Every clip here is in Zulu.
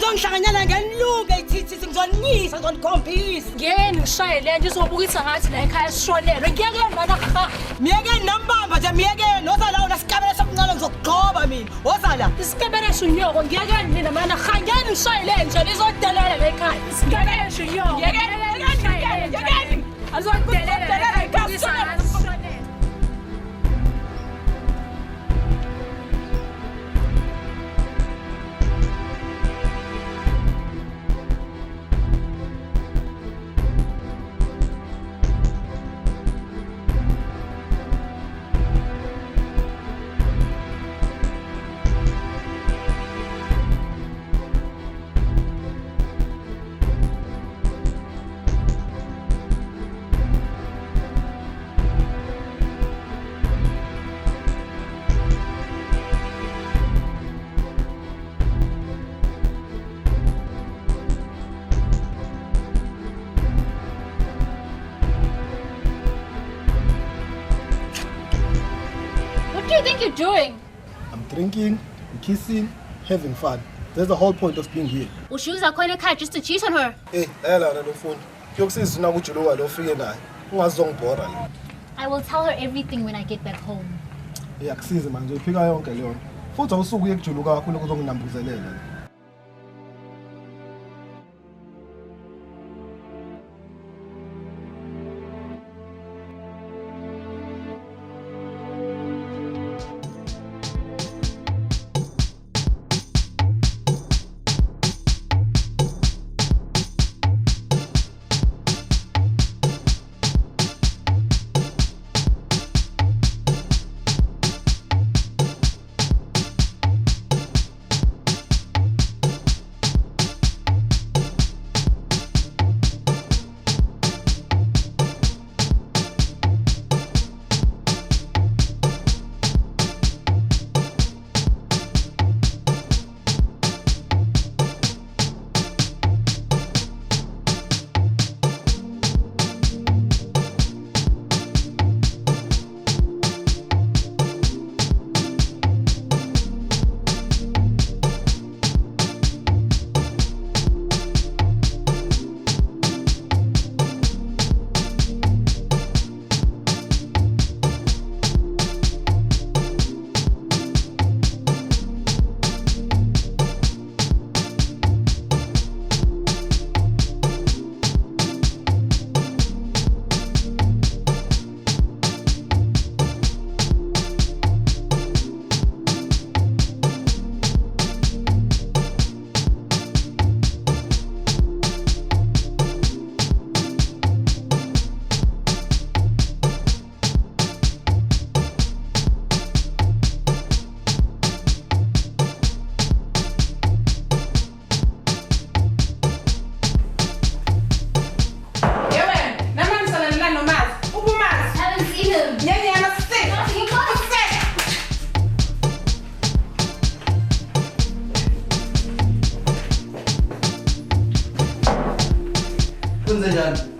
uzongihlanganyela ngeluke ithi ngizonisa ngizonikompisa. Ngeke ngishayele nje uzobukisa ngathi la ekhaya sishonelwe. Ngiyeke mana kha. Miyeke nambamba nje miyeke nozala unasikabela sokuncane ngizokugcoba mina. Wozala Isikebele shinyoko ngiyeke nina mana kha ngeke ngishayele nje lizodelela la ekhaya. Isikebele shinyoko. Ngiyeke. Azodelela la ekhaya. What do you think you're doing? I'm drinking, kissing, having fun. That's the whole point of being here. Ushuza khona ekhaya just to cheat on her. Hey, lana lo mfundi. Kuyokusiza na ukujuluka lo ufike naye. Ungazongibhora la. I will tell her everything when I get back home. Iyakusiza manje uphika yonke leyo. Futhi awusuku uyekujuluka kakhulu kuzonginambuzelela.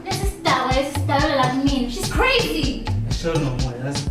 This is Stella like me. She's crazy. Sure no more, that's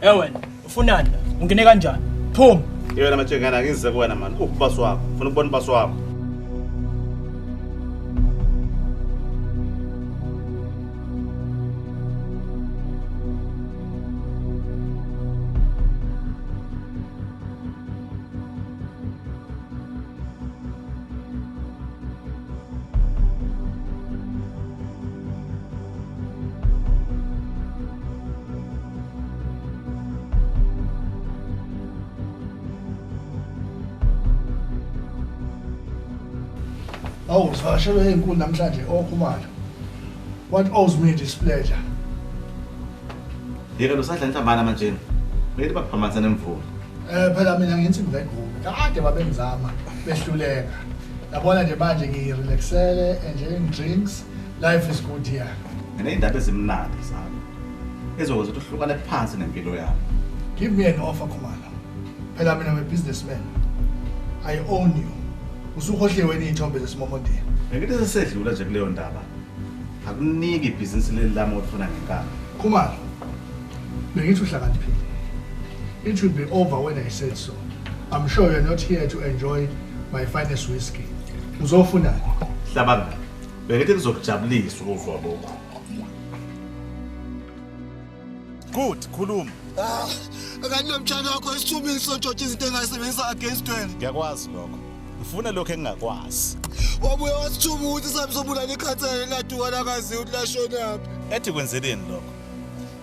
Wena ufunani? Ungene kanjani? Phuma. yena matshengana ngize kuwena man. Ubhaso wakho. Ufuna ukubona ubhaso wakho. Awu sivakashelwe ezinkulu namhlanje okhumalo. What owes me displeasure? Yeke losadla inhlambana manje. Beke bakuphamanisa nemvumo. Phela mina nginsimbi ngegrubi. Kade babengizama behluleka. Yabona nje manje ngirelaxele enjoying drinks. Life is good here. Ngineyindaba ezimnandi sami. Ezokwenza ukuthi uhlukane phansi nempilo yami. Give me an offer, Khumalo. Phela mina I'm a businessman. I own you. Usukhohliwe yini ithombe lesimomodeni? Ngithi sesedlula nje kuleyo ndaba. Akuniki ibhizinisi leli lami ofuna ngenkani. Khumalo. Bengithi uhlakaniphile. It will be over when I said so. I'm sure you're not here to enjoy my finest whiskey. Uzofunani? Hlabanga. Bengithi ngizokujabulisa ukuzwa lokho. Good, khuluma. Akanomtshana wakho isithumile sontshotsha izinto engayisebenzisa against wena. Ngiyakwazi lokho. Ngifuna lokho engingakwazi. Wabuye wasithuma ukuthi samsobulana ikhansela laduka lakaziyo ukuthi lashonaphi. Ethi kwenzeleni lokho?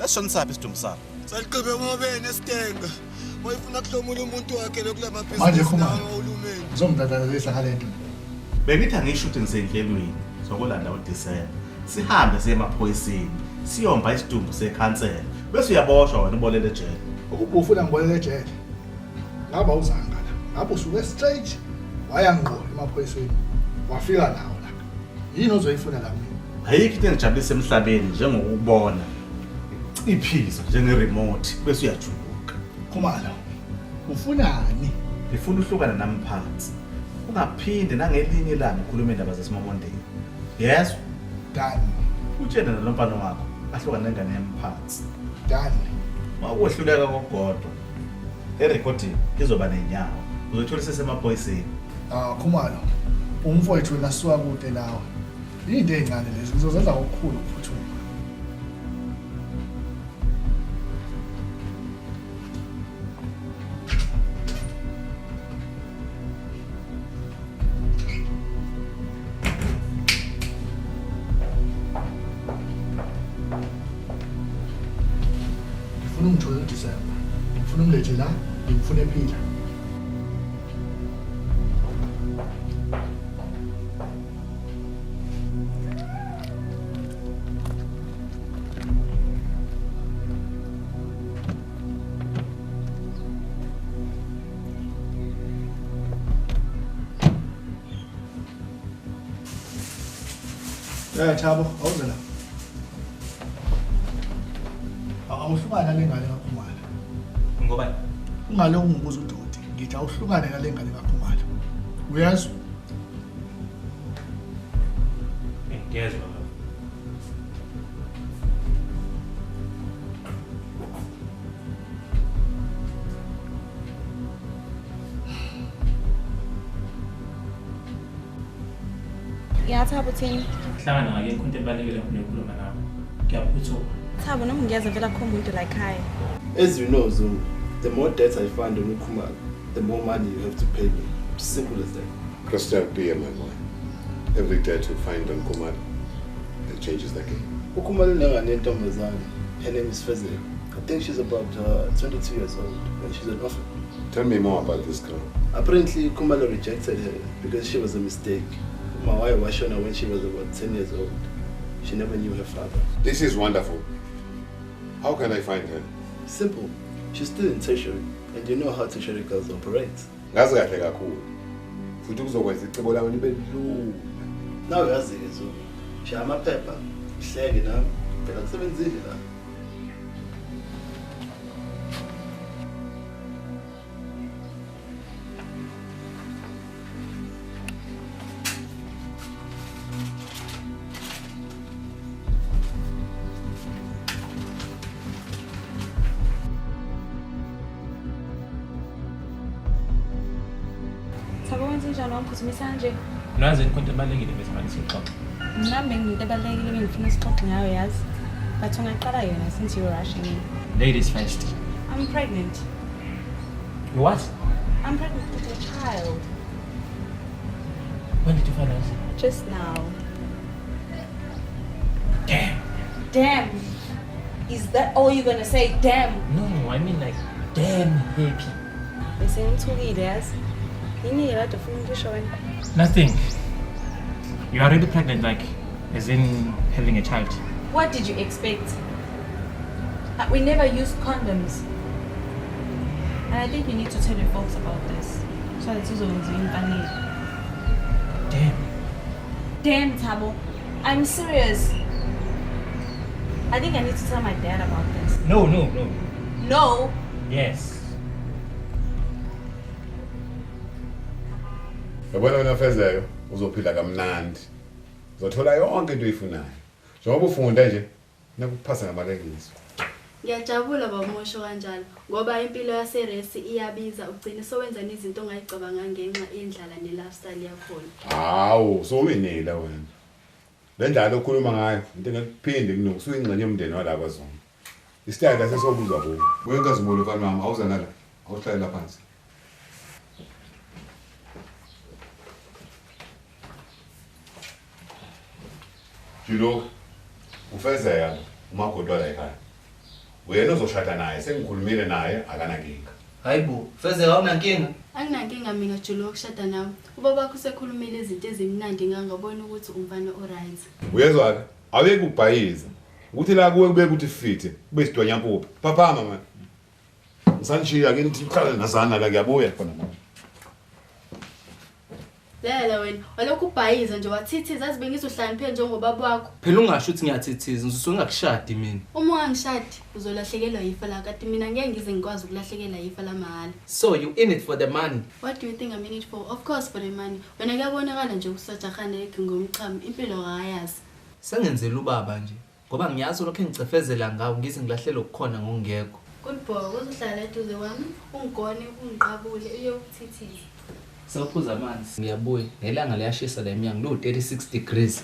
Lashonisaphi isidumbu sakho? Saliqhube ngobe nesitenga. Wayifuna kuhlomula umuntu wakhe lokulama Manje business Khumalo. uhulumeni. Ngizomdadazisa ngalento. Bengithi angisho ukuthi ngisenhlelweni sokulanda uDisemba. Sihambe siye emaphoyiseni. Siyomba isidumbu sekhansela. Bese uyaboshwa wena ubolele ejele. Ukuba ufuna ngibolele ejele. Ngaba uzanga la. Ngapho usuke straight waya ngqo emaphoyiseni. Wafika nawo la. Yini ozoyifuna la mina? Ayikho into engijabulisa emhlabeni njengokubona iphisa njenge-remote bese uyajuluka. Khumalo. Ufunani? Ngifuna uhlukana nami phansi. Ungaphinde nangelinye ilanga ukhulume indaba zesimamondeni. Yezwa? Dani. Utshena nalompano wakho ahlukana nengane yami phansi. Dani. Mawuhluleka kogodwa. Erekhodini izoba nenyawo. Uzothola sesemaphoyiseni. Khumalo. Umfowethu wena suka kude lawe. Into ezincane lezi ngizozenza okukhulu ukuphuthuma. Ngifuna ungithola uDisemba. Ngifuna umlethe la, ngifuna ephila. Thabo, awuze la. Awuhlukane nalengane kaKhumalo. Ngobani? Ungalo ungibuza uDodi. Ngithi awuhlukane nalengane kaKhumalo. Uyazwa? Ngiyezwa. Thabo uthini? Hlangana ngakho into ebalekile ngokukhuluma nawe. Ngiyaphuthuma. Thabo noma ngiyeza vela khona umuntu la ekhaya. As you know, Zoom, the more debts I find on Khumalo, the more money you have to pay me. Simple as that. Just don't be my boy. Every debt you find on Khumalo, it changes the game. Khumalo nengane ntombazane. Her name is Fezek. I think she's about 22 years old and she's an orphan. Tell me more about this girl. Apparently, Khumalo rejected her because she was a mistake. My wife was shown her when she was about 10 years old. She never knew her father. This is wonderful. How can I find her? Simple. She's still in tertiary, and you know how tertiary girls operate. Ngazi kahle kakhulu. Futhi kuzokwenza icebo lawo libe lula. Nawe yazi-ke Zulu. Shaya amaphepha, ihleke nami, phela kusebenzile la. Thabo wenze njani wamphuzumisa nje? Nazi into ebalekile bese manje sixoxa. Nami benginto ebalekile bengifuna isixoxe ngayo yazi. But ungaqala yona since you're rushing me. Ladies first. I'm pregnant. You what? I'm pregnant with a child. When did you find out? Just now. Damn. Damn. Is that all you're gonna say? Damn. No, I mean like damn happy. Bese ngithukile yazi. Yini la ufuna ukusho wena? Nothing. You are already pregnant, like, as in having a child. What did you expect? We never used condoms. And I think you need to tell your folks about this. So that it's doing funny. Damn. Damn, Tabo. I'm serious. I think I need to tell my dad about this. No. No? Yes. Yabona wena Fezeyo uzophila kamnandi. Uzothola yonke into oyifunayo. Njengoba ufunda nje nakuphasa ngamalengiso. Ngiyajabula babamosho kanjalo ngoba impilo yaseresi iyabiza ugcine sowenza izinto ongayicabanga ngenxa yendlala ne-lifestyle yakhona. Hawu, sowinela wena. Le ndlela okhuluma ngayo into engekuphinde kunokusuka ingxenye yomndeni wala kwaZulu. Isitayela sesobuzwa kuwo. Wenkazimulo mfana mama awuza ngala. Awuhlalela phansi. Julo ufezeka umagodwa la ekhaya. Wena uzoshada naye sengikhulumile naye akanankinga. Hayibo, Fezeka awunankinga? Anginankinga mina Julo ukushada nawe. Ubaba wakho usekhulumile izinto ezimnandi ngangabona ukuthi umfana oright. Uyezwa ke? Aweke ubhayiza. Ukuthi la kuwe kubeka ukuthi fit kube sidwanya mpuphu. Phaphama manje. Ngisanishiya ke nithi mhlala nazana la kuyabuya khona manje. Lela wena, walokhu ubhayiza nje wathithiza azibengisa uhlaniphele njengobaba wakho. Phela ungasho ukuthi ngiyathithiza, ngisuke ngikushadi mina. Uma ungangishadi uzolahlekelwa yifa la kade mina ngeke ngize ngikwazi ukulahlekelwa yifa la mahala. So you in it for the money? What do you think I'm in it for? Of course for the money. Wena kuyabonakala nje ukusajahana ngomchamo impilo akayazi. Sengenzela ubaba nje ngoba ngiyazi lokho engicefezela ngawo ngize ngilahlele ukukhona ngongekho. Good boy, uzohlala eduze kwami, ungigone, ungiqabule uyokuthithiza. Sawuphuza amanzi. Ngiyabuya. Nelanga liyashisa la eminyango lo 36 degrees.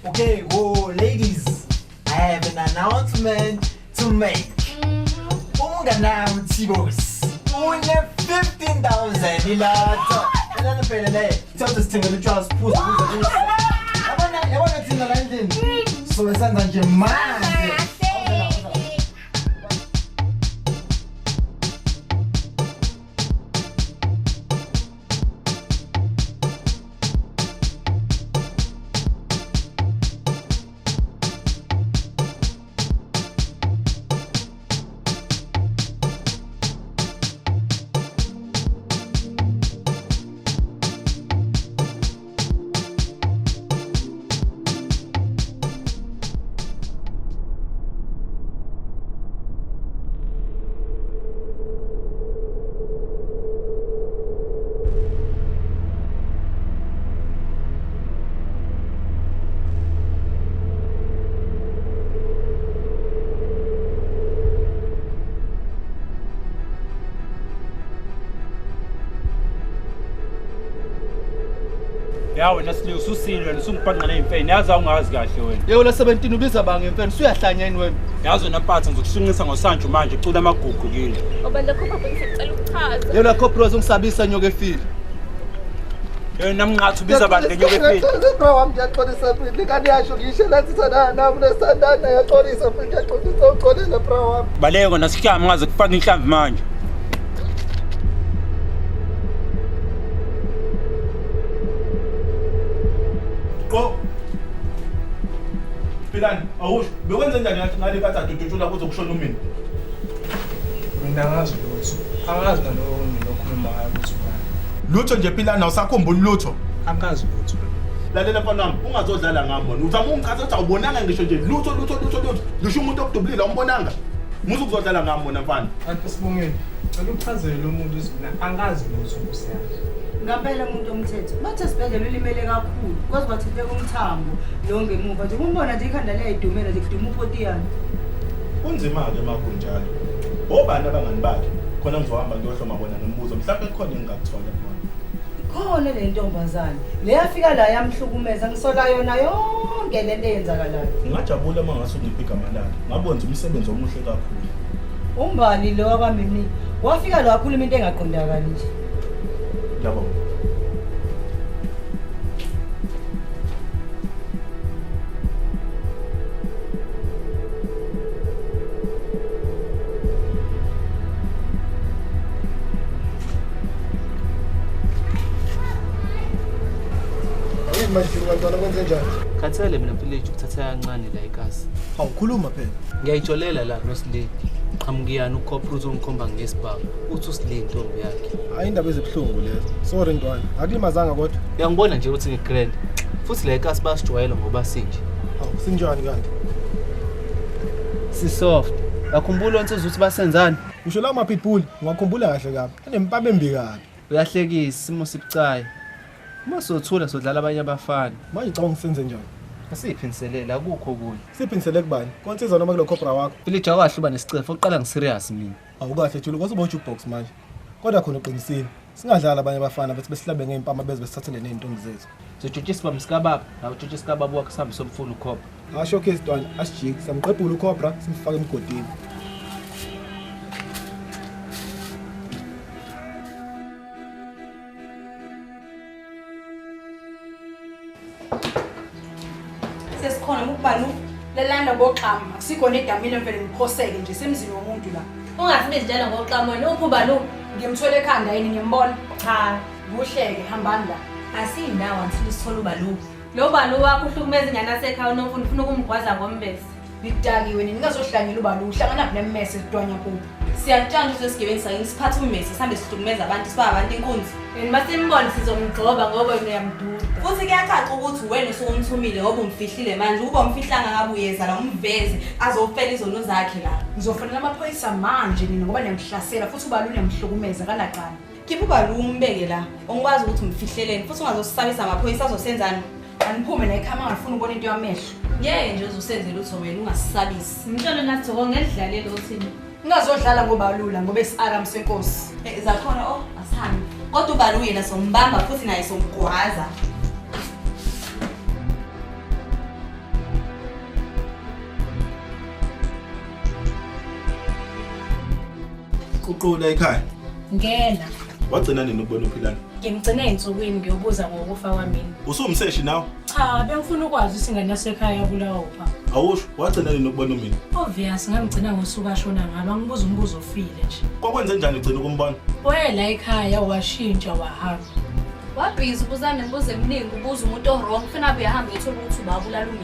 Okay, whoa, ladies, I have an announcement to make. Unganam Tibos. Une 15,000 ilato. Nana pele le. Tell this thing with the just push. Yabona thina la endini. So esenza nje manje. Ya wena Sliwe ususile wena usungibhaqana nezimfene yazi awungazi kahle wena. Yebo la 17 ubiza banga imfene suyahlanyeni wena. Yazi wena mphathi ngizokushungisa ngosanje manje ucula amagugu kile. Obanda khopha bengicela ukuchaza. Yebo la corporal ungisabisa nyoka efile. Yena mnqathu ubiza abantu ngenyoka efile. Bro wami ngiyaxolisa futhi ngani yasho ngisho lathi sana nami nesandana yaxolisa futhi ngiyaxolisa uxolela bro wami. Baleko nasihlamba ngaze kufaka inhlamvu manje. Ko Philani awusho bekwenze njani ngale kathi adudutshula kuze kushona umini Mina ngazi lutho. Angazi nalowo ngilokhuluma ngayo ukuthi ubani. Lutho nje Philani awusakhumbuli lutho Angazi lutho. lalela mfana wami ungazodlala ngambona uzama ungichaza ukuthi awubonanga ngisho nje lutho ngisho umuntu okudubulile awumbonanga musu ukuzodlala ngambona mfana Kanti sibongeni. Cela uchazele umuntu ukuthi mina angazi lutho ngosiyazi. Ngampela umuntu omthetho bathi sibhedlela ulimele kakhulu kwazi bathi beka umthambo lo ngemuva nje kumbona nje ikhanda liyayidumela nje kuduma upotiyana kunzima-ke makunjalo obani abangani bakhe khona ngizohamba ngiyohloma bona nombuzo mhlawumbe khona engingakuthola khona khona le ntombazane le yafika la yamhlukumeza ngisola yona yonke le nto eyenzakalayo ngingajabula uma ngase ungiphe igama lakhe ngabonza umsebenzi omuhle kakhulu umbani lo wakwamimi wafika lo wakhuluma into engaqondakali nje ngiyabonga Manje ngibantwana kwenze njani? Khathele mina village ukuthatha kancane la eKasi. Awukhuluma phela. Ngiyayijolela la noSlindi. Qhamukiyana ucorporal uzongikhomba ngesibhawu. Uthi uSlindi intombi yakhe. Hayi indaba ezibhlungu lezo. Sorry ntwana. Akulimazanga kodwa. Uyangibona nje ukuthi ngigrand. Futhi la eKasi basijwayela ngoba sinje. Awu sinjani kanti? Si-soft. Yakhumbula onsizwe ukuthi basenzani? Usho la ma-pitbull ngakhumbula kahle kabi. Enempapa embi kabi. Uyahlekisa isimo sibucayi. Uma sothula sodlala abanye abafana. Manje ngicabanga senze njani? Asiphindiselele akukho kunye. Siphinisele kubani? Konsizwa noma kulo cobra wakho? Village akwahluba nesicefo oqala ngiserious mina. Awukahle Julu kwase ubo jukebox manje. Kodwa khona uqinisile. Singadlala abanye abafana bethi besihlabe ngeimpama beze besithathele nezintombi zethu. Sijutshisa bamsika baba, nawe utshutshisa kababa wakhe sihambe somfuna ukhopha. Asho ke sidwana asijiki samqebhula ucobra simfaka emgodini. Sesikhona ukubani lelanda ngoxama akusikhona edamini emvele ngiphoseke nje semzini womuntu la Ungathi njalo ngoxamweni uphuba lo ngimthwele ekhanda yini ngimbona cha kuhleke hambani la asindawo until sithola ubalu lo balu wakho uhlukumeza ingane yasekhaya ufuna ukumgwaza ngombese ngidakiwe nini ngazohlanyela ubalu uhlangana nemmese sidwanya kubo siyatshanja sesigebengu sakini siphathe ummese sihambe sihlukumeza abantu siba abantu inkunzi yena masimbone sizomgcoba ngoba yena uyamduda futhi kuyacaca ukuthi wena usumthumile ngoba umfihlile manje ukuba umfihlanga ngabe uyeza la umveze azofela izono zakhe la ngizofonela amaphoyisa manje nina ngoba niyamhlasela futhi ubalu uyamhlukumeza kanaqani khipha ubalu umbeke la ongikwazi ukuthi umfihleleni futhi ungazosisabisa amaphoyisa azosenzani aniphume la ekhaya ngafuna ukubona into yamehlo ngeke nje uzosenzela utho wena ungasisabisi umntwana nathi ngedlalelo uthini ngazodlala ngoba lula ngoba esiaram senkosi zakhona asihambe kodwa ubalu yena sombamba futhi naye somgwaza uqula ekhaya ngena wagcina nini ukubona uPhilani ngimgcine ensukwini ngiyobuza ngokufa kwamini usumseshi nawe cha bengifuna ukwazi isingane yasekhaya yabulawa upha awusho wagcina nini ukubona umini obvious ngangigcina ngosuku ashona ngalo angibuza umbuzo ofile nje kwakwenze njani ugcina ukumbona wela ekhaya washintsha wahamba wabhiza ubuzane nembuzo eminingi ubuza umuntu orong ufuna abe yahamba ethole ukuthi ubabulala umini